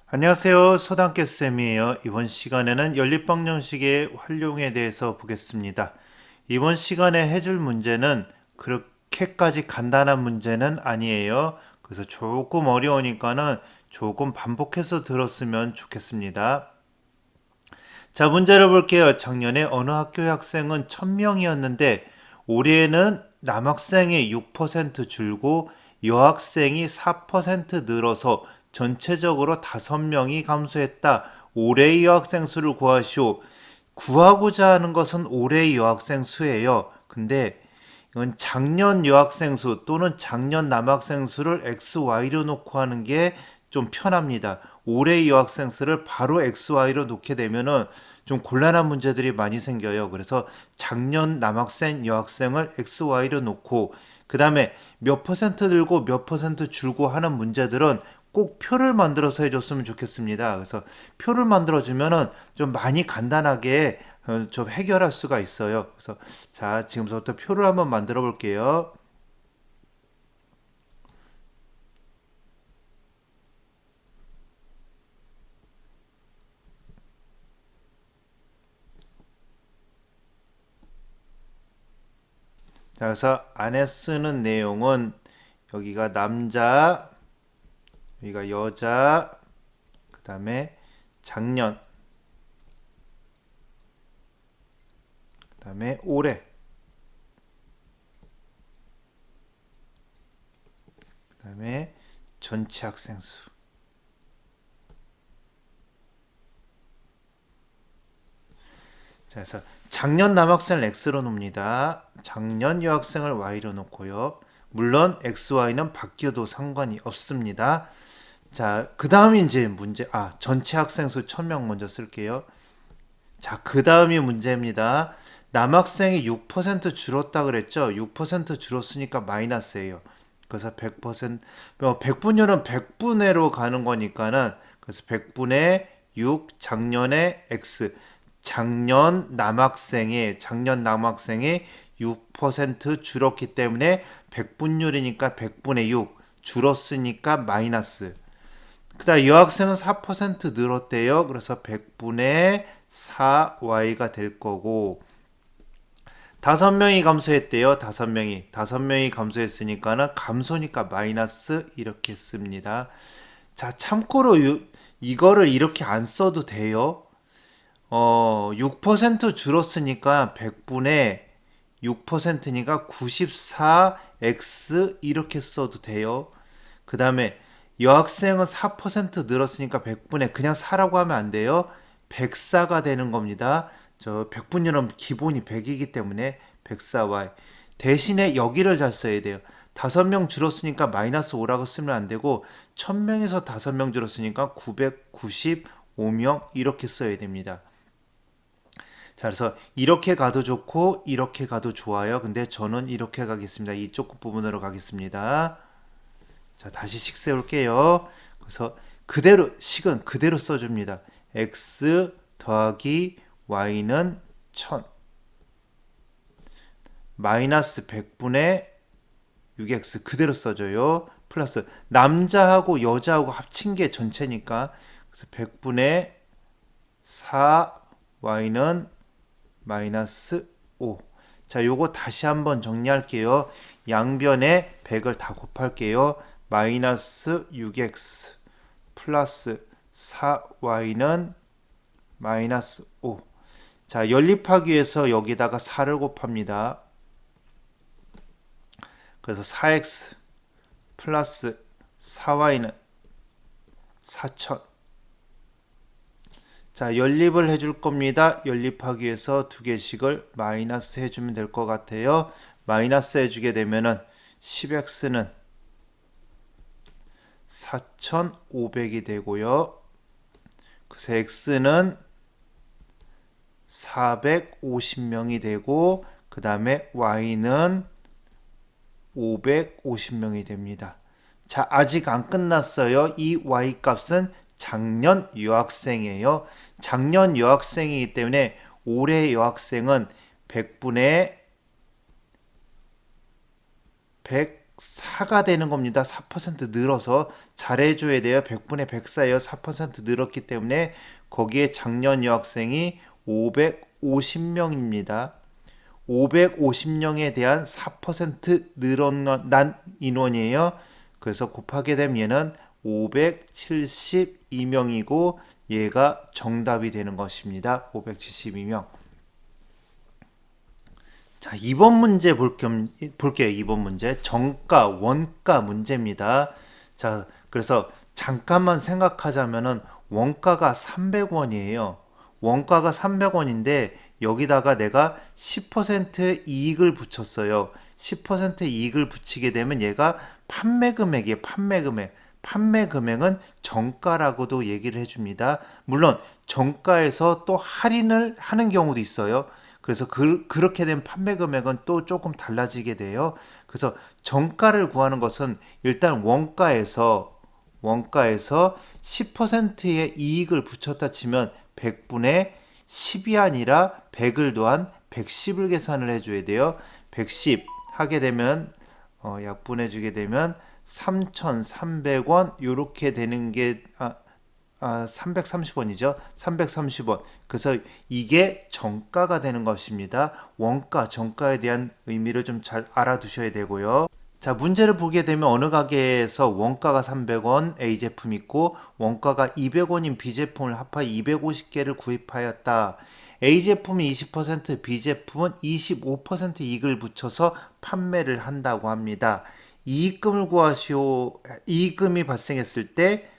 안녕하세요. 서당깨쌤이에요. 이번 시간에는 연립방정식의 활용에 대해서 보겠습니다. 이번 시간에 해줄 문제는 그렇게까지 간단한 문제는 아니에요. 그래서 조금 어려우니까는 조금 반복해서 들었으면 좋겠습니다. 자, 문제를 볼게요. 작년에 어느 학교의 학생은 1000명이었는데 올해는 남학생이 6% 줄고 여학생이 4% 늘어서 전체적으로 5명이 감소했다. 올해의 여학생 수를 구하시오. 구하고자 하는 것은 올해의 여학생 수예요. 근데 이건 작년 여학생 수 또는 작년 남학생 수를 XY로 놓고 하는 게 좀 편합니다. 올해의 여학생 수를 바로 XY로 놓게 되면은 좀 곤란한 문제들이 많이 생겨요. 그래서 작년 남학생, 여학생을 XY로 놓고 그 다음에 몇 퍼센트 들고 몇 퍼센트 줄고 하는 문제들은 꼭 표를 만들어서 해줬으면 좋겠습니다. 그래서 표를 만들어주면은 좀 많이 간단하게 좀 해결할 수가 있어요. 그래서 자, 지금부터 표를 한번 만들어 볼게요. 자, 그래서 안에 쓰는 내용은 여기가 남자, 여기가 여자, 그 다음에 작년, 그 다음에 올해, 그 다음에 전체 학생 수. 자, 그래서 작년 남학생을 X로 놓습니다. 작년 여학생을 Y로 놓고요. 물론 X, Y는 바뀌어도 상관이 없습니다. 자, 그 다음이 이제 문제, 전체 학생 수 1000명 먼저 쓸게요. 자, 그 다음이 문제입니다. 남학생이 6% 줄었다 그랬죠? 6% 줄었으니까 마이너스예요. 그래서 100%, 100분율은 100분의로 가는 거니까는 그래서 100분의 6 작년의 X. 작년 남학생이 6% 줄었기 때문에 100분율이니까 100분의 6 줄었으니까 마이너스. 그다음 여학생은 4% 늘었대요. 그래서 100분의 4y가 될 거고 5명이 감소했대요. 5명이 감소했으니까는 감소니까 마이너스 이렇게 씁니다. 자, 참고로 이거를 이렇게 안 써도 돼요. 6% 줄었으니까 100분의 6%니까 94x 이렇게 써도 돼요. 그 다음에 여학생은 4% 늘었으니까 100분의 그냥 4라고 하면 안 돼요. 104가 되는 겁니다. 저 100분율은 기본이 100이기 때문에 104y. 대신에 여기를 잘 써야 돼요. 5명 줄었으니까 마이너스 5라고 쓰면 안 되고 1000명에서 5명 줄었으니까 995명 이렇게 써야 됩니다. 자, 그래서 이렇게 가도 좋고 이렇게 가도 좋아요. 근데 저는 이렇게 가겠습니다. 이쪽 부분으로 가겠습니다. 자, 다시 식 세울게요. 그래서 그대로 식은 그대로 써줍니다. x 더하기 y는 1000 마이너스 100분의 6x 그대로 써줘요. 플러스 남자하고 여자하고 합친 게 전체니까 그래서 100분의 4y는 마이너스 5. 자, 요거 다시 한번 정리할게요. 양변에 100을 다 곱할게요. 마이너스 6x 플러스 4y는 마이너스 5. 자, 연립하기 위해서 여기다가 4를 곱합니다. 그래서 4x 플러스 4y는 4000. 자, 연립을 해줄 겁니다. 연립하기 위해서 두 개씩을 마이너스 해주면 될 것 같아요. 마이너스 해주게 되면은 10x는 4500이 되고요. 그래서 x는 450명이 되고 그 다음에 y는 550명이 됩니다. 자, 아직 안 끝났어요. 이 y 값은 작년 여학생이에요. 작년 여학생이기 때문에 올해 여학생은 100분의 4가 되는 겁니다. 4% 늘어서 잘해줘야 돼요. 100분의 104예요. 4% 늘었기 때문에 거기에 작년 여학생이 550명입니다. 550명에 대한 4% 늘어난 인원이에요. 그래서 곱하게 되면 얘는 572명이고 얘가 정답이 되는 것입니다. 572명. 자, 2번 문제 볼게요. 2번 문제. 정가, 원가 문제입니다. 자, 그래서 잠깐만 생각하자면은 원가가 300원이에요. 원가가 300원인데 여기다가 내가 10% 이익을 붙였어요. 10% 이익을 붙이게 되면 얘가 판매 금액이에요. 판매 금액. 판매 금액은 정가라고도 얘기를 해줍니다. 물론 정가에서 또 할인을 하는 경우도 있어요. 그래서 그렇게 된 판매 금액은 또 조금 달라지게 돼요. 그래서 정가를 구하는 것은 일단 원가에서 10%의 이익을 붙였다 치면 100분의 10이 아니라 100을 더한 110을 계산을 해줘야 돼요. 110 하게 되면 약분해 주게 되면 3,300원 이렇게 되는 게 330원이죠. 330원. 그래서 이게 정가가 되는 것입니다. 원가, 정가에 대한 의미를 좀 잘 알아두셔야 되고요. 자, 문제를 보게 되면 어느 가게에서 원가가 300원 A 제품 있고 원가가 200원인 B 제품을 합하여 250개를 구입하였다. A 제품은 20%, B 제품은 25% 이익을 붙여서 판매를 한다고 합니다. 이익금을 구하시오. 이익금이 발생했을 때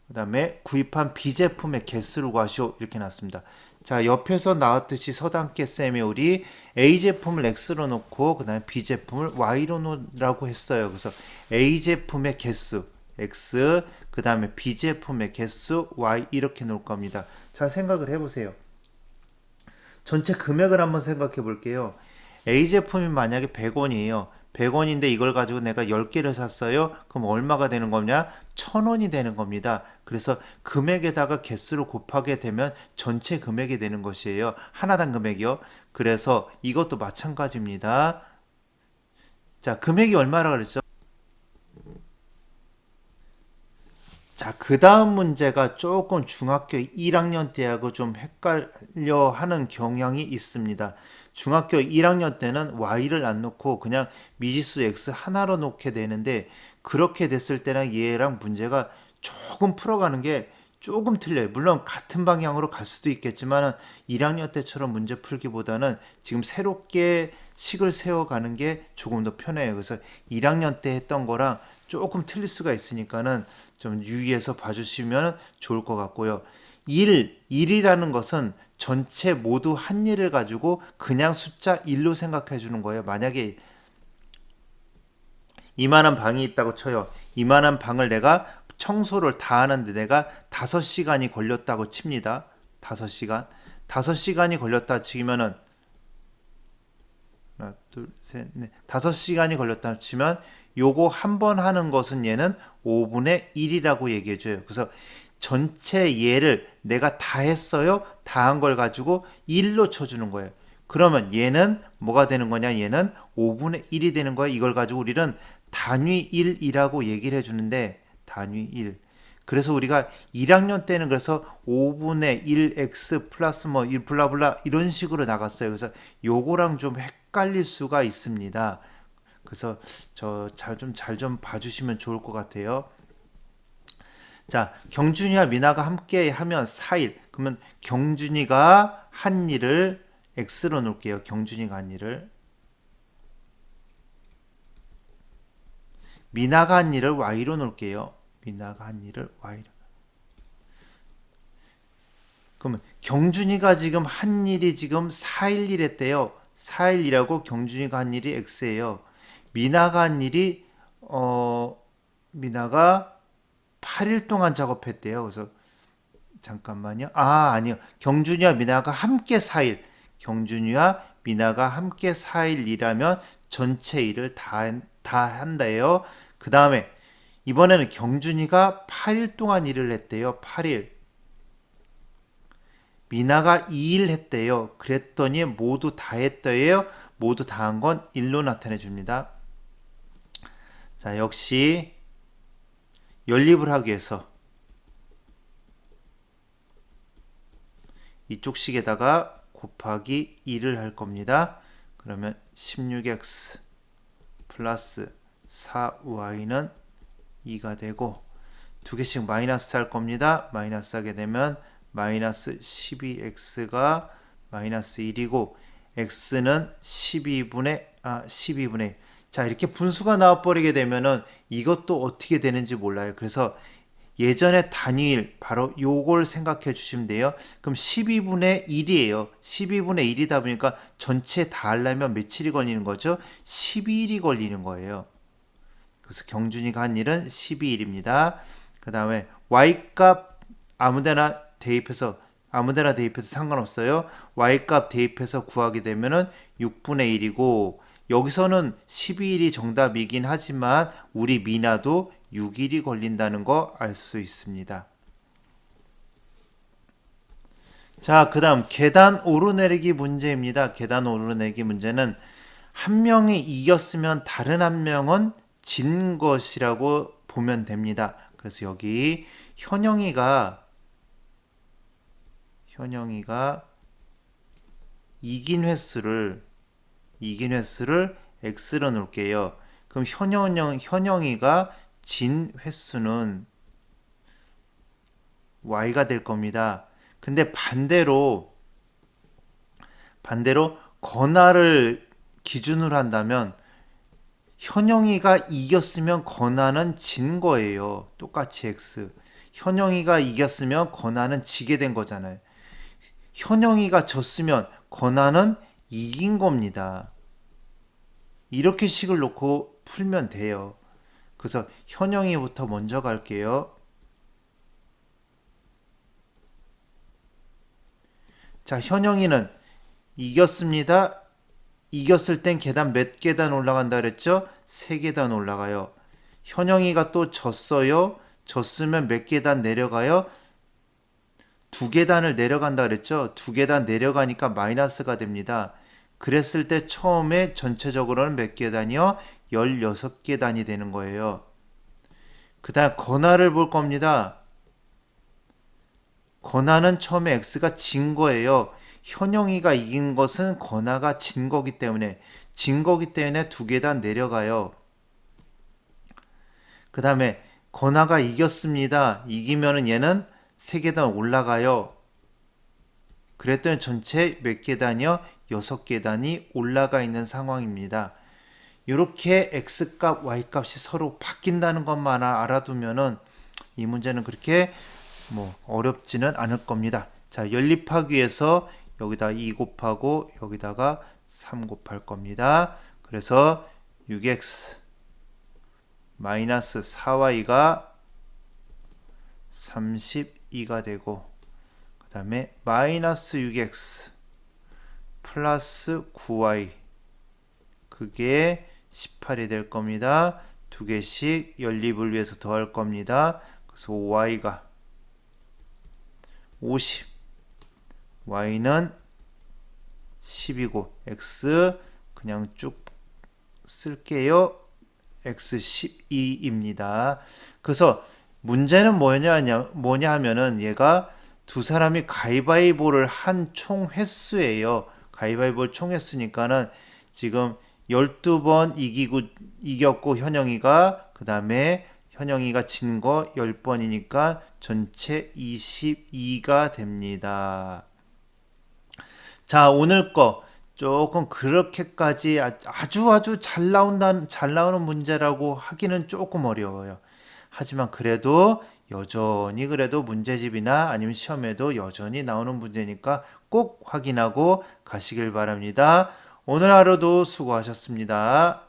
그 다음에 구입한 B제품의 개수를 구하시오. 이렇게 나왔습니다. 자, 옆에서 나왔듯이 서당계 쌤이 우리 A제품을 X로 놓고 그 다음에 B제품을 Y로 놓으라고 했어요. 그래서 A제품의 개수 X, 그 다음에 B제품의 개수 Y 이렇게 놓을 겁니다. 자, 생각을 해보세요. 전체 금액을 한번 생각해 볼게요. A제품이 만약에 100원이에요. 100원인데 이걸 가지고 내가 10개를 샀어요. 그럼 얼마가 되는 거냐? 1000원이 되는 겁니다. 그래서 금액에다가 개수를 곱하게 되면 전체 금액이 되는 것이에요. 하나당 금액이요. 그래서 이것도 마찬가지입니다. 자, 금액이 얼마라 그랬죠? 자, 그 다음 문제가 조금 중학교 1학년 때하고 좀 헷갈려 하는 경향이 있습니다. 중학교 1학년 때는 y를 안 놓고 그냥 미지수 x 하나로 놓게 되는데 그렇게 됐을 때는 얘랑 문제가 조금 풀어가는 게 조금 틀려요. 물론 같은 방향으로 갈 수도 있겠지만 1학년 때처럼 문제 풀기보다는 지금 새롭게 식을 세워가는 게 조금 더 편해요. 그래서 1학년 때 했던 거랑 조금 틀릴 수가 있으니까는 좀 유의해서 봐주시면 좋을 것 같고요. 1이라는 것은 전체 모두 한 일을 가지고 그냥 숫자 1로 생각해 주는 거예요. 만약에 이만한 방이 있다고 쳐요. 이만한 방을 내가 청소를 다 하는데 내가 5시간이 걸렸다고 칩니다. 5시간. 5시간이 걸렸다 치면은 하나, 둘, 셋, 넷. 5시간이 걸렸다 치면 요거 한 번 하는 것은 얘는 5분의 1이라고 얘기해 줘요. 그래서 전체 얘를 내가 다 했어요. 다 한 걸 가지고 1로 쳐주는 거예요. 그러면 얘는 뭐가 되는 거냐? 얘는 5분의 1이 되는 거예요. 이걸 가지고 우리는 단위 1이라고 얘기를 해주는데 단위 1. 그래서 우리가 1학년 때는 그래서 5분의 1x 플러스 뭐 1 블라블라 이런 식으로 나갔어요. 그래서 요거랑 좀 헷갈릴 수가 있습니다. 그래서 잘 좀 봐주시면 좋을 것 같아요. 자, 경준이와 미나가 함께 하면 4일. 그러면 경준이가 한 일을 X로 놓을게요. 경준이가 한 일을. 미나가 한 일을 Y로 놓을게요. 미나가 한 일을 Y로. 그러면 경준이가 지금 한 일이 지금 4일 일 했대요. 4일 일하고 경준이가 한 일이 X예요. 미나가 한 일이 미나가 8일 동안 작업했대요. 그래서 잠깐만요. 아니요. 경준이와 미나가 함께 4일. 경준이와 미나가 함께 4일 일하면 전체 일을 다 한다예요. 그 다음에 이번에는 경준이가 8일 동안 일을 했대요. 8일. 미나가 2일 했대요. 그랬더니 모두 다 했대요. 모두 다 한 건 1로 나타내 줍니다. 자, 역시 연립을 하기 위해서 이쪽 식에다가 곱하기 2를 할 겁니다. 그러면 16x 플러스 4y는 2가 되고 두 개씩 마이너스 할 겁니다. 마이너스 하게 되면 마이너스 12x가 마이너스 1이고 x는 12분의 1. 자, 이렇게 분수가 나와버리게 되면은 이것도 어떻게 되는지 몰라요. 그래서 예전의 단위일 바로 요걸 생각해 주시면 돼요. 그럼 12분의 1이에요. 12분의 1이다 보니까 전체 다 하려면 며칠이 걸리는 거죠? 12일이 걸리는 거예요. 그래서 경준이가 한 일은 12일입니다. 그 다음에 y값 아무데나 대입해서 상관없어요. y값 대입해서 구하게 되면은 6분의 1이고 여기서는 12일이 정답이긴 하지만 우리 미나도 6일이 걸린다는 거 알 수 있습니다. 자, 그 다음 계단 오르내리기 문제입니다. 계단 오르내리기 문제는 한 명이 이겼으면 다른 한 명은 진 것이라고 보면 됩니다. 그래서 여기 현영이가 이긴 횟수를 x로 놓을게요. 그럼 현영이가 진 횟수는 y가 될 겁니다. 근데 반대로 건하를 기준으로 한다면 현영이가 이겼으면 건하는 진 거예요. 똑같이 x. 현영이가 이겼으면 건하는 지게 된 거잖아요. 현영이가 졌으면 건하는 이긴 겁니다. 이렇게 식을 놓고 풀면 돼요. 그래서 현영이부터 먼저 갈게요. 자, 현영이는 이겼습니다. 이겼을 땐 계단 몇 계단 올라간다 그랬죠? 3계단 올라가요. 현영이가 또 졌어요. 졌으면 몇 계단 내려가요? 2계단을 내려간다 그랬죠? 2계단 내려가니까 마이너스가 됩니다. 그랬을 때 처음에 전체적으로는 몇 계단이요? 16계단이 되는 거예요. 그 다음 건하를 볼 겁니다. 건하는 처음에 x가 진 거예요. 현영이가 이긴 것은 건하가 진 거기 때문에 2계단 내려가요. 그 다음에 건하가 이겼습니다. 이기면은 얘는 3계단 올라가요. 그랬더니 전체 몇 계단이요? 6계단이 올라가 있는 상황입니다. 이렇게 x값, y값이 서로 바뀐다는 것만 알아두면은 이 문제는 그렇게 어렵지는 않을 겁니다. 자, 연립하기 위해서 여기다 2 곱하고 여기다가 3 곱할 겁니다. 그래서 6x 마이너스 4y가 32가 되고 그 다음에 마이너스 6x 플러스 9y 그게 18이 될 겁니다. 두 개씩 연립을 위해서 더할 겁니다. 그래서 y가 50 y는 10이고 x 그냥 쭉 쓸게요. x 12입니다. 그래서 문제는 뭐냐 하면은 얘가 두 사람이 가위바위보를 한 총 횟수예요. 가위바위보 총 횟수니까는 지금 12번 이겼고 현영이가 그 다음에 현영이가 진 거 10번이니까 전체 22가 됩니다. 자, 오늘 거 조금 그렇게까지 아주 잘 나오는 문제라고 하기는 조금 어려워요. 하지만 그래도 여전히 그래도 문제집이나 아니면 시험에도 여전히 나오는 문제니까 꼭 확인하고 가시길 바랍니다. 오늘 하루도 수고하셨습니다.